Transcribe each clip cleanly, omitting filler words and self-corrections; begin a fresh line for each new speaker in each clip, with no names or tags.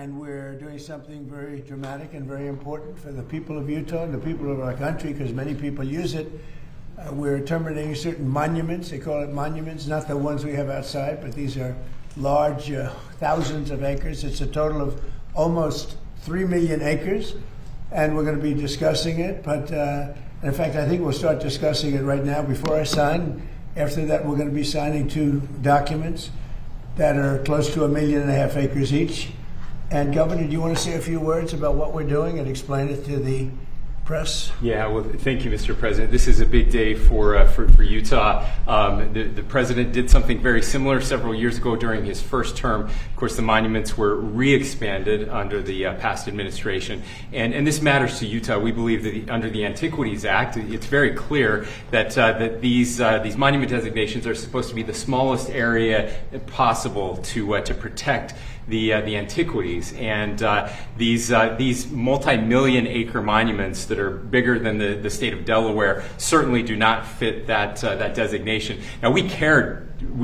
and we're doing something very dramatic and very important for the people of Utah and the people of our country, because many people use it. We're terminating certain monuments. They call it monuments, not the ones we have outside, but these are large, thousands of acres. It's a total of almost 3 million acres, and we're going to be discussing it. But in fact, I think we'll start discussing it right now before I sign. After that, we're going to be signing 2 documents that are close to 1.5 million acres each. And Governor, do you want to say a few words about what we're doing and explain it to the press?
Yeah, well, thank you, Mr. President. This is a big day for Utah. The president did something very similar several years ago during his first term. Of course, the monuments were re-expanded under the past administration, and this matters to Utah. We believe that under the Antiquities Act, it's very clear that these monument designations are supposed to be the smallest area possible to protect the antiquities, and these multi-million acre monuments that are bigger than the state of Delaware certainly do not fit that designation. Now, we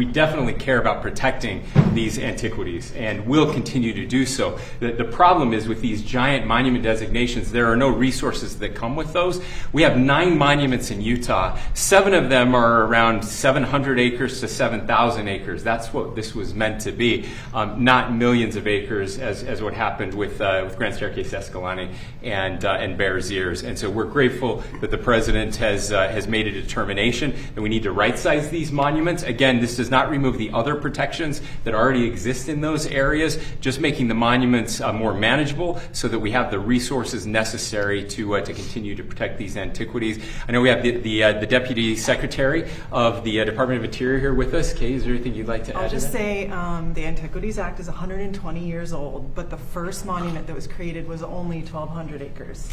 definitely care about protecting these antiquities, and will continue to do so. The problem is with these giant monument designations, there are no resources that come with those. We have 9 monuments in Utah. 7 of them are around 700 acres to 7,000 acres. That's what this was meant to be, not millions of acres as what happened with Grand Staircase Escalante and Bears Ears. And so we're grateful that the president has made a determination that we need to right-size these monuments. Again, this does not remove the other protections that already exist in those areas, just making the monuments more manageable so that we have the resources necessary to continue to protect these antiquities. I know we have the Deputy Secretary of the Department of Interior here with us. Kay, is there anything you'd like to add?
I'll just say the Antiquities Act is 120 years old, but the first monument that was created was only 1,200 acres.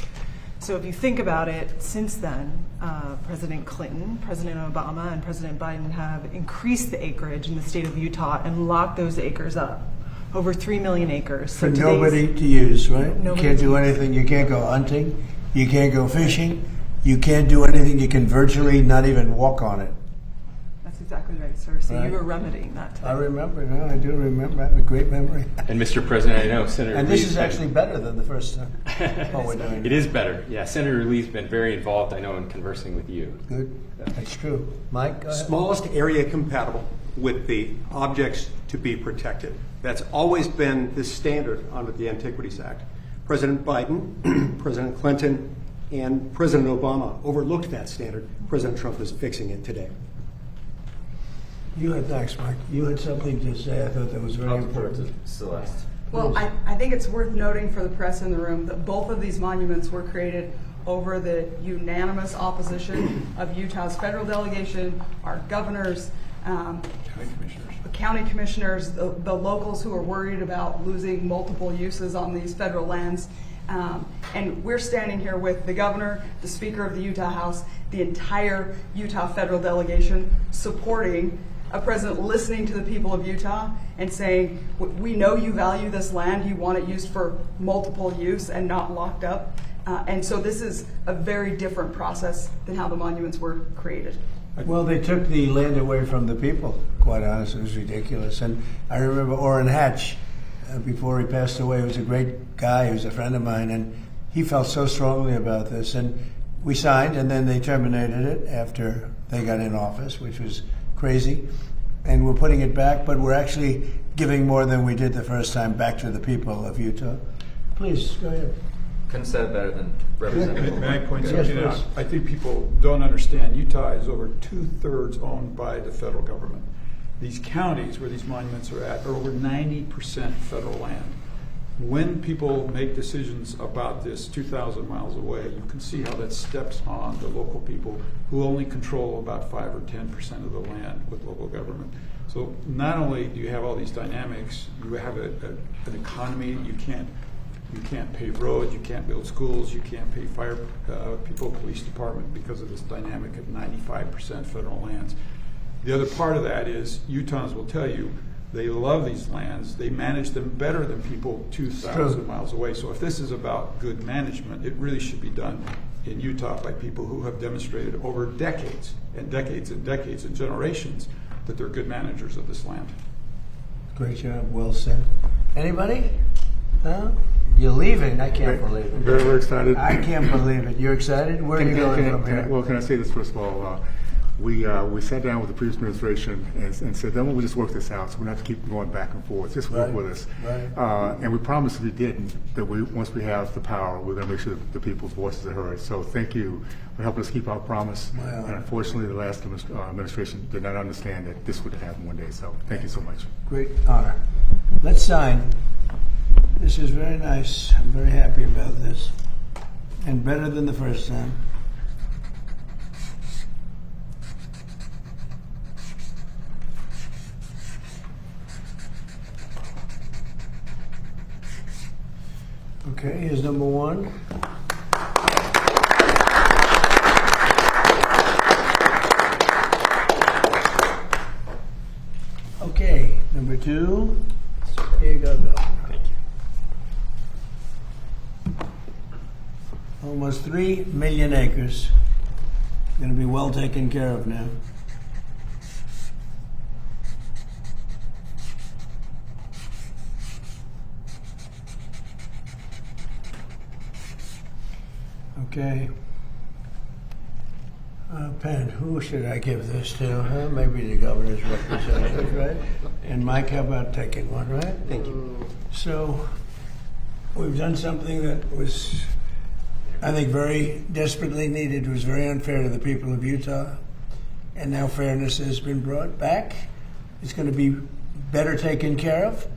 So if you think about it, since then, President Clinton, President Obama, and President Biden have increased the acreage in the state of Utah and locked those acres up. Over 3 million acres.
For nobody to use, right? You can't do anything. You can't go hunting. You can't go fishing. You can't do anything. You can virtually not even walk on it.
That's exactly right, sir. So
Right.
you were remedying that today.
I remember. No, I do remember. I have a great memory.
And Mr. President, I know Senator
And this
Lee's
is actually better than the first time. What we're doing.
It is better. Yeah, Senator Lee's been very involved, I know, in conversing with you.
Good. That's true. Mike, go ahead.
Smallest area compatible with the objects to be protected. That's always been the standard under the Antiquities Act. President Biden, President Clinton, and President Obama overlooked that standard. President Trump is fixing it today.
You had thanks, Mike. You had something to say. I thought that was very important.
Celeste.
Well, I think it's worth noting for the press in the room that both of these monuments were created over the unanimous opposition of Utah's federal delegation, our governors, county commissioners, the locals who are worried about losing multiple uses on these federal lands. And we're standing here with the governor, the Speaker of the Utah House, the entire Utah federal delegation supporting a president listening to the people of Utah and saying, we know you value this land, you want it used for multiple use and not locked up. And so this is a very different process than how the monuments were created.
Well, they took the land away from the people, quite honestly. It was ridiculous. And I remember Orrin Hatch, before he passed away, he was a great guy. He was a friend of mine, and he felt so strongly about this. And we signed, and then they terminated it after they got in office, which was crazy. And we're putting it back, but we're actually giving more than we did the first time back to the people of Utah. Please, go ahead.
Couldn't have said it better than Representative.
May I point
Yes,
something
please.
out? I think people don't understand. Utah is over 2/3 owned by the federal government. These counties where these monuments are at are over 90% federal land. When people make decisions about this 2,000 miles away, you can see how that steps on the local people who only control about 5 or 10% of the land with local government. So not only do you have all these dynamics, you have an economy. You can't pave roads, you can't build schools, you can't pay fire people, police department, because of this dynamic of 95% federal lands. The other part of that is Utahns will tell you they love these lands. They manage them better than people 2,000 miles away. So if this is about good management, it really should be done in Utah by people who have demonstrated over decades and decades and decades and generations that they're good managers of this land.
Great job. Well said. Anybody? Huh? You're leaving? I can't believe it.
Very, very excited.
I can't believe it. You're excited? Where are you going from here?
Well, can I say this first of all? We sat down with the previous administration and said, then we'll just work this out, so we don't have to keep going back and forth. Just work with us.
Right.
And we promised if we didn't, that once we have the power, we're going to make sure that the people's voices are heard. So thank you for helping us keep our promise.
Wow.
And unfortunately, the last administration did not understand that this would happen one day. So thank you so much.
Great honor. Let's sign. This is very nice. I'm very happy about this. And better than the first time. Okay, here's number one. Okay, number two. Here you go, Bill.
Thank you.
Almost 3 million acres. Going to be well taken care of now. Okay. Penn, who should I give this to? Huh? Maybe the governor's representative, right? And Mike, how about taking one, right?
Thank you.
So, we've done something that was, I think, very desperately needed. It was very unfair to the people of Utah. And now fairness has been brought back. It's going to be better taken care of.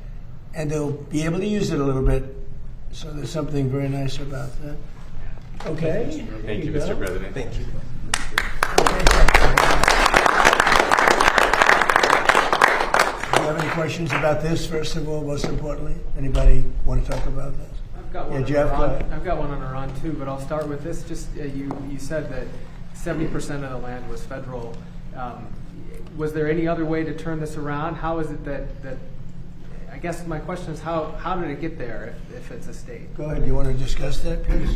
And they'll be able to use it a little bit. So there's something very nice about that. Okay.
Thank you,
There
Mr.
go.
President.
Thank you.
Okay, thank you. Do you have any questions about this, first of all, most importantly? Anybody want to talk about this?
I've got one.
Yeah,
on
Jeff, go
Iran.
ahead.
I've got one on Iran too, but I'll start with this. Just you said that 70% of the land was federal. Was there any other way to turn this around? How is it that I guess my question is how did it get there if it's a state?
Go ahead. You want to discuss that, please?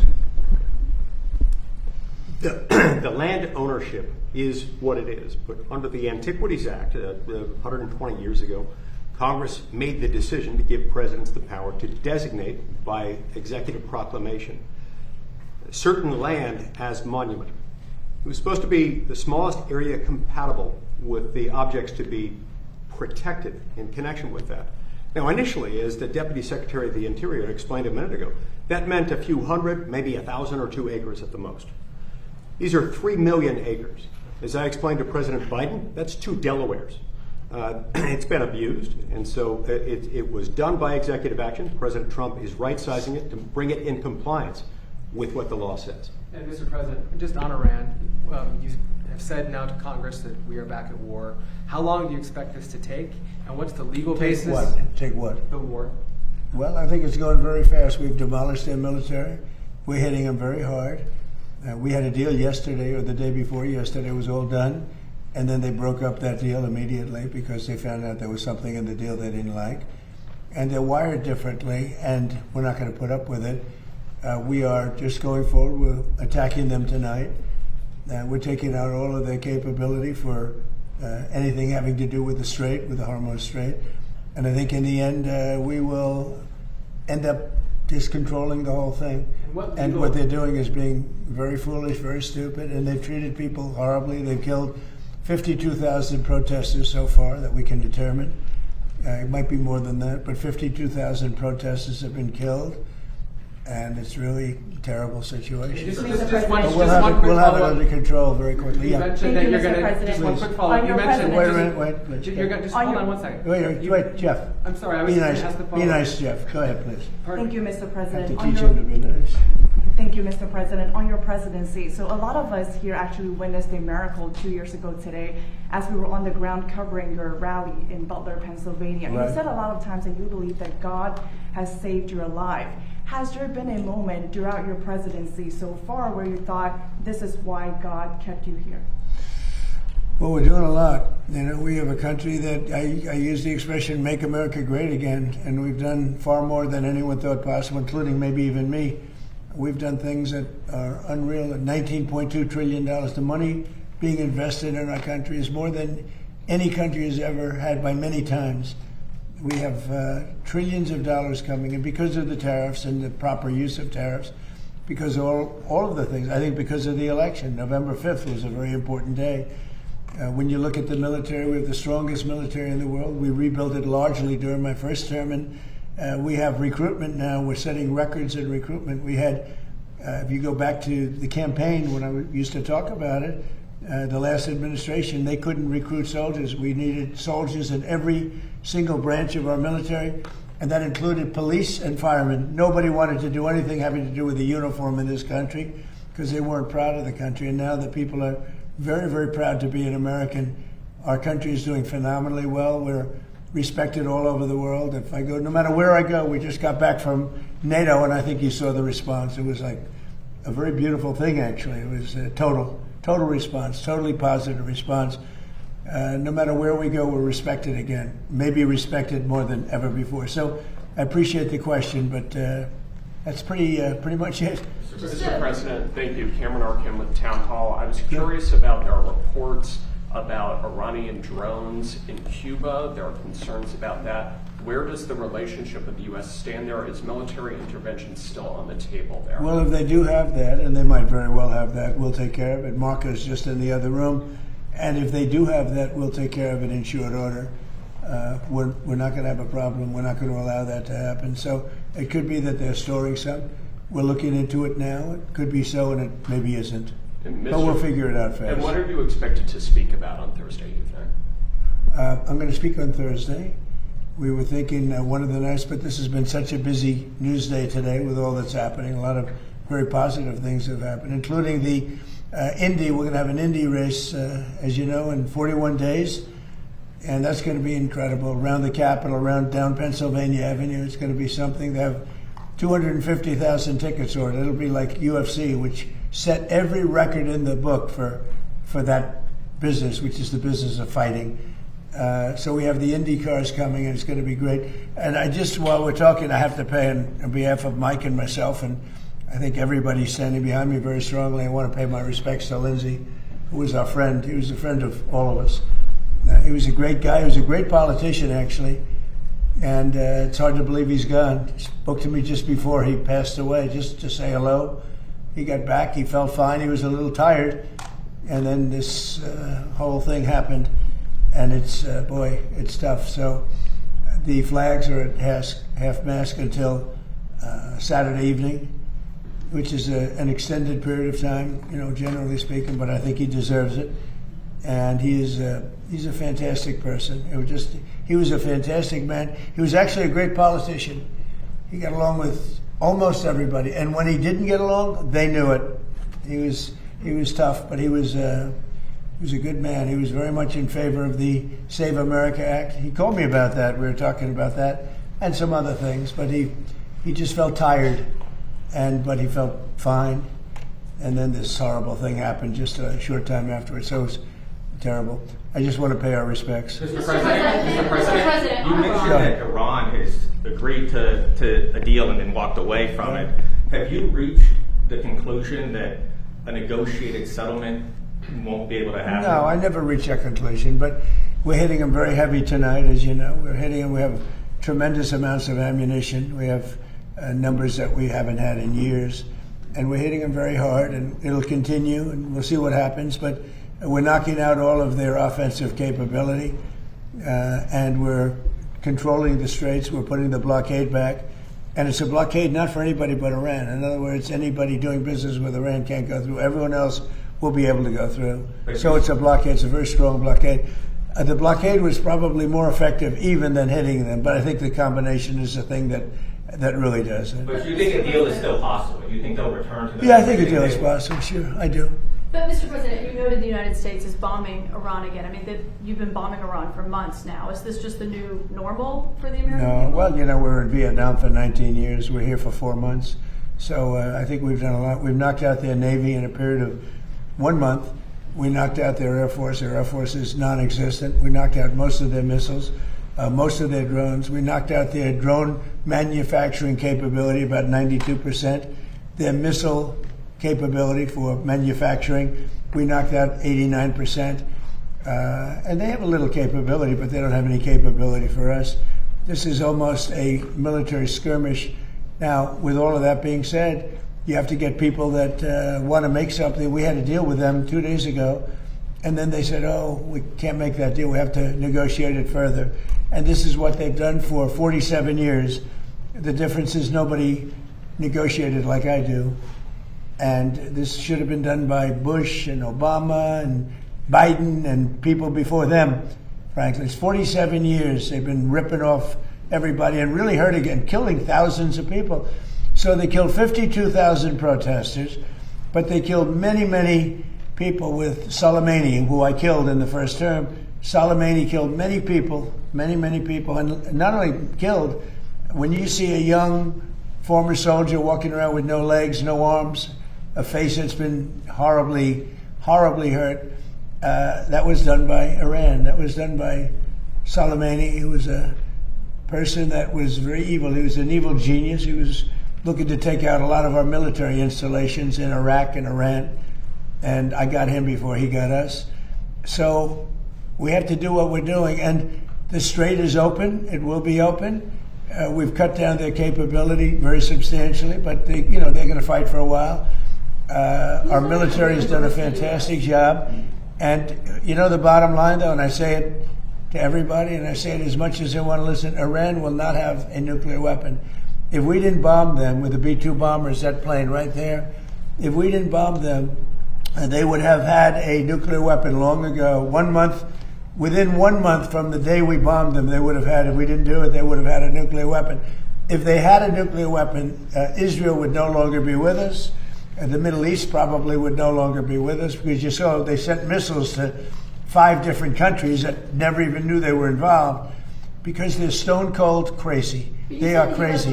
The land ownership is what it is, but under the Antiquities Act, 120 years ago, Congress made the decision to give presidents the power to designate by executive proclamation certain land as monument. It was supposed to be the smallest area compatible with the objects to be protected in connection with that. Now, initially, as the Deputy Secretary of the Interior explained a minute ago, that meant a few hundred, maybe 1,000 or 2 acres at the most. These are 3 million acres. As I explained to President Biden, that's 2 Delawares. It's been abused, and so it was done by executive action. President Trump is right-sizing it to bring it in compliance with what the law says.
And Mr. President, just on Iran, you have said now to Congress that we are back at war. How long do you expect this to take, and what's the legal basis?
Take what?
The war.
Well, I think it's going very fast. We've demolished their military. We're hitting them very hard. We had a deal yesterday or the day before yesterday. It was all done. And then they broke up that deal immediately because they found out there was something in the deal they didn't like. And they're wired differently, and we're not going to put up with it. We are just going forward. We're attacking them tonight. We're taking out all of their capability for anything having to do with the Strait, with the Hormuz Strait. And I think in the end, we will end up just controlling the whole thing. And what they're doing is being very foolish, very stupid, and they've treated people horribly. They've killed 52,000 protesters so far that we can determine. It might be more than that, but 52,000 protesters have been killed, and it's really a terrible situation.
Just
But
one
we'll have it
follow-up.
under control very quickly.
You
Yeah.
mentioned that you're going to, just one quick follow-up. You mentioned,
Wait a minute, wait.
you're going to, just hold on one second.
Wait, Jeff.
I'm sorry, I was
Be
just
nice.
going to ask the
Be
follow-up.
nice, Jeff. Go ahead, please.
Pardon
Thank
me.
you, Mr.
I have
President.
to
On
teach
your-
him to be nice.
Thank you, Mr. President. On your presidency, so a lot of us here actually witnessed a miracle 2 years ago today as we were on the ground covering your rally in Butler, Pennsylvania.
Right.
You said a lot of times that you believe that God has saved your life. Has there been a moment throughout your presidency so far where you thought this is why God kept you here?
Well, we're doing a lot. You know, we have a country that I use the expression "Make America Great Again," and we've done far more than anyone thought possible, including maybe even me. We've done things that are unreal. At $19.2 trillion, the money being invested in our country is more than any country has ever had by many times. We have trillions of dollars coming in because of the tariffs and the proper use of tariffs, because of all of the things. I think because of the election. November 5th was a very important day. When you look at the military, we have the strongest military in the world. We rebuilt it largely during my first term, and we have recruitment now. We're setting records in recruitment. We had, if you go back to the campaign when I used to talk about it, the last administration, they couldn't recruit soldiers. We needed soldiers in every single branch of our military, and that included police and firemen. Nobody wanted to do anything having to do with the uniform in this country because they weren't proud of the country. And now the people are very, very proud to be an American. Our country is doing phenomenally well. We're respected all over the world. If I go, no matter where I go, we just got back from NATO, and I think you saw the response. It was like a very beautiful thing, actually. It was a total response, totally positive response. No matter where we go, we're respected again, maybe respected more than ever before. So I appreciate the question, but that's pretty much it.
Mr. President, thank you. Cameron Arkin with Town Hall. I was curious about our reports about Iranian drones in Cuba. There are concerns about that. Where does the relationship of the U.S. stand there? Is military intervention still on the table there?
Well, if they do have that, and they might very well have that, we'll take care of it. Marco's just in the other room. And if they do have that, we'll take care of it in short order. We're not going to have a problem. We're not going to allow that to happen. So it could be that they're storing some. We're looking into it now. It could be so, and it maybe isn't. But we'll figure it out fast.
And what are you expected to speak about on Thursday evening?
I'm going to speak on Thursday. We were thinking one of the nights, but this has been such a busy news day today with all that's happening. A lot of very positive things have happened, including the Indy. We're going to have an Indy race, as you know, in 41 days. And that's going to be incredible. Around the Capitol, around down Pennsylvania Avenue, it's going to be something. They have 250,000 tickets ordered. It'll be like UFC, which set every record in the book for that business, which is the business of fighting. So we have the Indy cars coming, and it's going to be great. And while we're talking, I have to pay on behalf of Mike and myself, and I think everybody's standing behind me very strongly. I want to pay my respects to Lindsey, who was our friend. He was a friend of all of us. He was a great guy. He was a great politician, actually. And it's hard to believe he's gone. He spoke to me just before he passed away, just to say hello. He got back. He felt fine. He was a little tired. And then this whole thing happened. And it's tough. So the flags are at half-mast until Saturday evening, which is an extended period of time, generally speaking, but I think he deserves it. And he's a fantastic person. He was a fantastic man. He was actually a great politician. He got along with almost everybody. And when he didn't get along, they knew it. He was tough, but he was a good man. He was very much in favor of the Save America Act. He called me about that. We were talking about that and some other things. But he just felt tired, but he felt fine. And then this horrible thing happened just a short time afterwards. So it was terrible. I just want to pay our respects.
Mr. President, you mentioned that Iran has agreed to a deal and then walked away from it. Have you reached the conclusion that a negotiated settlement won't be able to happen?
No, I never reached that conclusion, but we're hitting them very heavy tonight, as you know. We're hitting them. We have tremendous amounts of ammunition. We have numbers that we haven't had in years, and we're hitting them very hard, and it'll continue, and we'll see what happens, but we're knocking out all of their offensive capability, and we're controlling the straits. We're putting the blockade back, and it's a blockade not for anybody but Iran. In other words, anybody doing business with Iran can't go through. Everyone else will be able to go through. So it's a blockade. It's a very strong blockade. The blockade was probably more effective even than hitting them, but I think the combination is the thing that really does it.
But you think a deal is still possible? You think they'll return to the...
Yeah, I think a deal is possible, sure, I do.
But, Mr. President, you noted the United States is bombing Iran again. I mean, you've been bombing Iran for months now. Is this just the new normal for the American people?
No, well, we're in Vietnam for 19 years. We're here for 4 months. So I think we've done a lot. We've knocked out their Navy in a period of 1 month. We knocked out their Air Force. Their Air Force is non-existent. We knocked out most of their missiles, most of their drones. We knocked out their drone manufacturing capability, about 92%. Their missile capability for manufacturing, we knocked out 89%. And they have a little capability, but they don't have any capability for us. This is almost a military skirmish. Now, with all of that being said, you have to get people that want to make something. We had a deal with them 2 days ago, and then they said, oh, we can't make that deal. We have to negotiate it further. And this is what they've done for 47 years. The difference is nobody negotiated like I do. And this should have been done by Bush and Obama and Biden and people before them, frankly. It's 47 years they've been ripping off everybody and really hurting and killing thousands of people. So they killed 52,000 protesters, but they killed many, many people with Soleimani, who I killed in the first term. Soleimani killed many people, many people, and not only killed, when you see a young former soldier walking around with no legs, no arms, a face that's been horribly, horribly hurt, that was done by Iran. That was done by Soleimani. He was a person that was very evil. He was an evil genius. He was looking to take out a lot of our military installations in Iraq and Iran, and I got him before he got us. So we have to do what we're doing, and the strait is open. It will be open. We've cut down their capability very substantially, but they're going to fight for a while. Our military has done a fantastic job, and the bottom line, though, and I say it to everybody, and I say it as much as they want to listen, Iran will not have a nuclear weapon. If we didn't bomb them with the B-2 bombers, that plane right there, if we didn't bomb them, they would have had a nuclear weapon long ago. Within 1 month from the day we bombed them, they would have had, if we didn't do it, they would have had a nuclear weapon. If they had a nuclear weapon, Israel would no longer be with us. The Middle East probably would no longer be with us, because you saw they sent missiles to 5 different countries that never even knew they were involved, because they're stone cold crazy. They are crazy,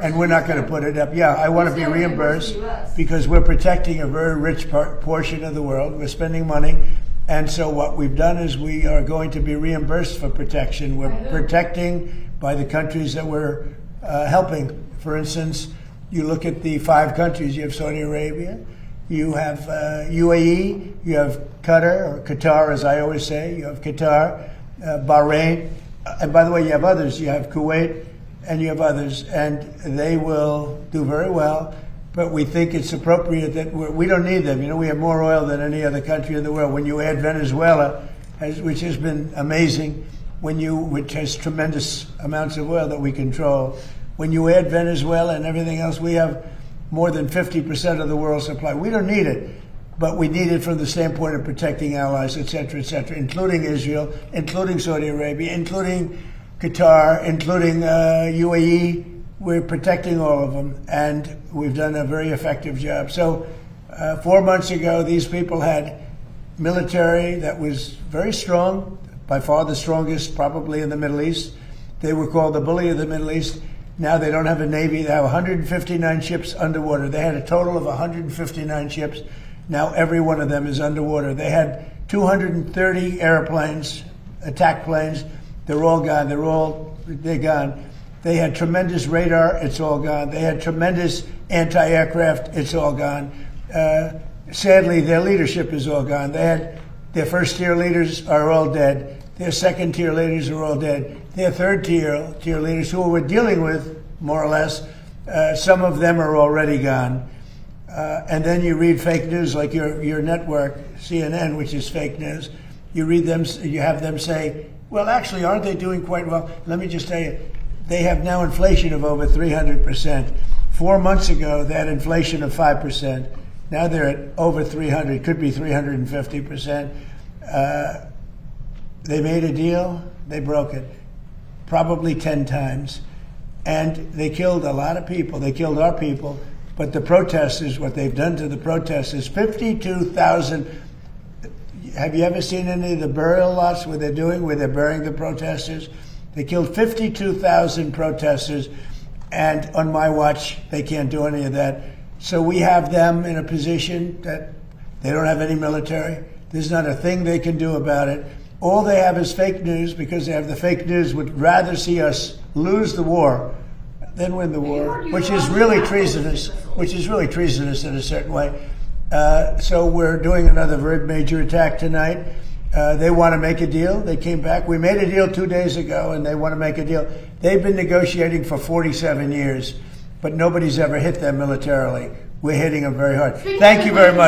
and we're not going to put it up. Yeah, I want to be reimbursed because we're protecting a very rich portion of the world. We're spending money, and so what we've done is we are going to be reimbursed for protection. We're protecting by the countries that we're helping. For instance, you look at the 5 countries. You have Saudi Arabia, you have UAE, you have Qatar, as I always say. You have Qatar, Bahrain, and by the way, you have others. You have Kuwait, and you have others, and they will do very well. But we think it's appropriate that we don't need them. We have more oil than any other country in the world. When you add Venezuela, which has been amazing, which has tremendous amounts of oil that we control, when you add Venezuela and everything else, we have more than 50% of the world's supply. We don't need it, but we need it from the standpoint of protecting allies, et cetera, including Israel, including Saudi Arabia, including Qatar, including UAE. We're protecting all of them, and we've done a very effective job. So 4 months ago, these people had military that was very strong, by far the strongest probably in the Middle East. They were called the bully of the Middle East. Now they don't have a Navy. They have 159 ships underwater. They had a total of 159 ships. Now every one of them is underwater. They had 230 airplanes, attack planes. They're all gone. They're gone. They had tremendous radar. It's all gone. They had tremendous anti-aircraft. It's all gone. Sadly, their leadership is all gone. They had their first-tier leaders are all dead. Their second-tier leaders are all dead. Their third-tier leaders, who we're dealing with, more or less, some of them are already gone. And then you read fake news like your network, CNN, which is fake news. You read them. You have them say, well, actually, aren't they doing quite well? Let me just tell you, they have now inflation of over 300%. 4 months ago, they had inflation of 5%. Now they're at over 300, could be 350%. They made a deal, they broke it, probably 10 times. And they killed a lot of people. They killed our people. But the protesters, what they've done to the protesters, 52,000. Have you ever seen any of the burial lots where they're burying the protesters? They killed 52,000 protesters, and on my watch, they can't do any of that. So we have them in a position that they don't have any military. There's not a thing they can do about it. All they have is fake news, because they have the fake news, would rather see us lose the war than win the war, which is really treasonous, in a certain way. So we're doing another very major attack tonight. They want to make a deal. They came back. We made a deal 2 days ago, and they want to make a deal. They've been negotiating for 47 years, but nobody's ever hit them militarily. We're hitting them very hard. Thank you very much.